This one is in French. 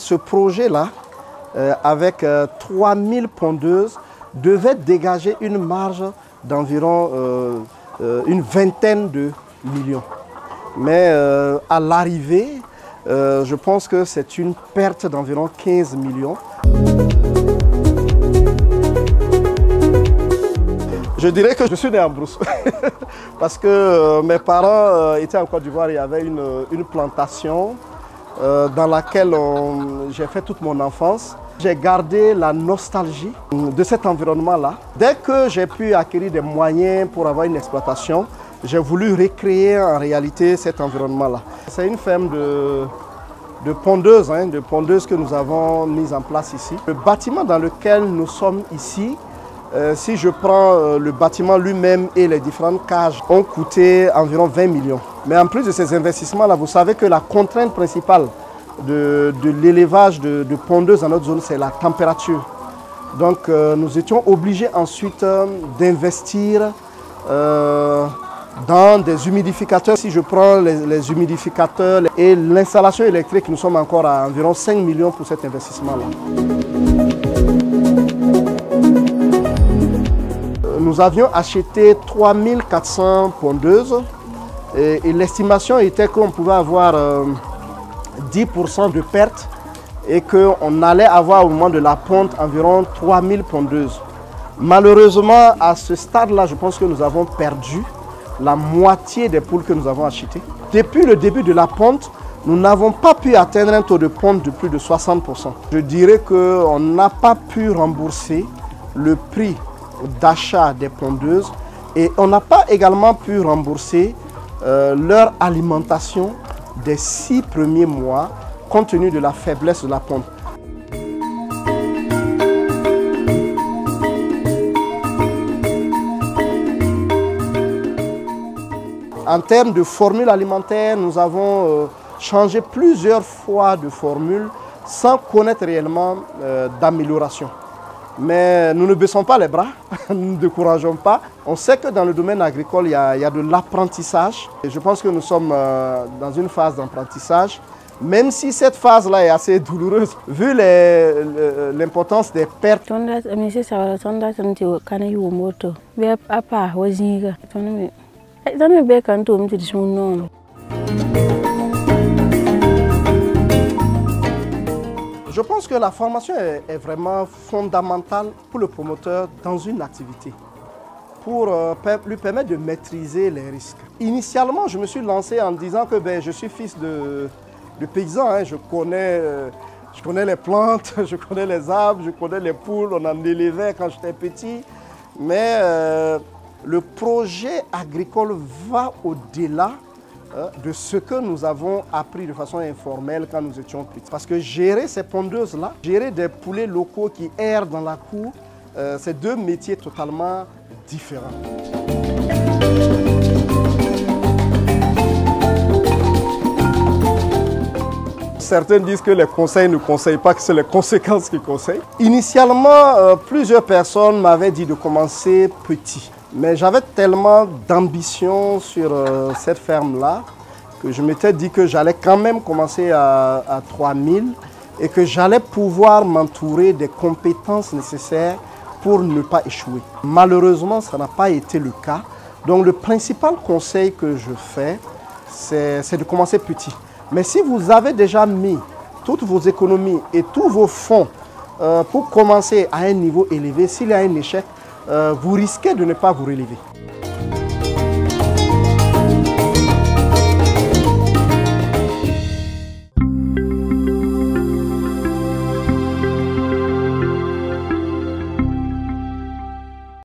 Ce projet-là, avec 3000 pondeuses, devait dégager une marge d'environ une vingtaine de millions. Mais à l'arrivée, je pense que c'est une perte d'environ 15 millions. Je dirais que je suis né en brousse parce que mes parents étaient en Côte d'Ivoire. Il y avait une plantation dans laquelle j'ai fait toute mon enfance. J'ai gardé la nostalgie de cet environnement-là. Dès que j'ai pu acquérir des moyens pour avoir une exploitation, j'ai voulu recréer en réalité cet environnement-là. C'est une ferme de pondeuses que nous avons mise en place ici. Le bâtiment dans lequel nous sommes ici, si je prends le bâtiment lui-même et les différentes cages, ont coûté environ 20 millions. Mais en plus de ces investissements-là, vous savez que la contrainte principale de l'élevage de pondeuses dans notre zone, c'est la température. Donc nous étions obligés ensuite d'investir dans des humidificateurs. Si je prends les humidificateurs et l'installation électrique, nous sommes encore à environ 5 millions pour cet investissement-là. Nous avions acheté 3400 pondeuses et l'estimation était qu'on pouvait avoir 10% de perte et qu'on allait avoir au moment de la ponte environ 3000 pondeuses. Malheureusement, à ce stade-là, je pense que nous avons perdu la moitié des poules que nous avons achetées. Depuis le début de la ponte, nous n'avons pas pu atteindre un taux de ponte de plus de 60%. Je dirais qu'on n'a pas pu rembourser le prix d'achat des pondeuses et on n'a pas également pu rembourser leur alimentation des 6 premiers mois compte tenu de la faiblesse de la ponte. En termes de formule alimentaire, nous avons changé plusieurs fois de formule sans connaître réellement d'amélioration. Mais nous ne baissons pas les bras, nous ne décourageons pas. On sait que dans le domaine agricole, il y a de l'apprentissage. Je pense que nous sommes dans une phase d'apprentissage. Même si cette phase-là est assez douloureuse, vu l'importance des pertes. Je pense que la formation est vraiment fondamentale pour le promoteur dans une activité, pour lui permettre de maîtriser les risques. Initialement, je me suis lancé en disant que je suis fils de paysan, hein. Je connais les plantes, je connais les arbres, je connais les poules, on en élevait quand j'étais petit. Mais le projet agricole va au-delà de ce que nous avons appris de façon informelle quand nous étions petits. Parce que gérer ces pondeuses-là, gérer des poulets locaux qui errent dans la cour, c'est deux métiers totalement différents. Certains disent que les conseils ne conseillent pas, que c'est les conséquences qui conseillent. Initialement, plusieurs personnes m'avaient dit de commencer petit. Mais j'avais tellement d'ambition sur cette ferme-là que je m'étais dit que j'allais quand même commencer à 3000 et que j'allais pouvoir m'entourer des compétences nécessaires pour ne pas échouer. Malheureusement, ça n'a pas été le cas. Donc le principal conseil que je fais, c'est de commencer petit. Mais si vous avez déjà mis toutes vos économies et tous vos fonds pour commencer à un niveau élevé, s'il y a un échec, vous risquez de ne pas vous relever.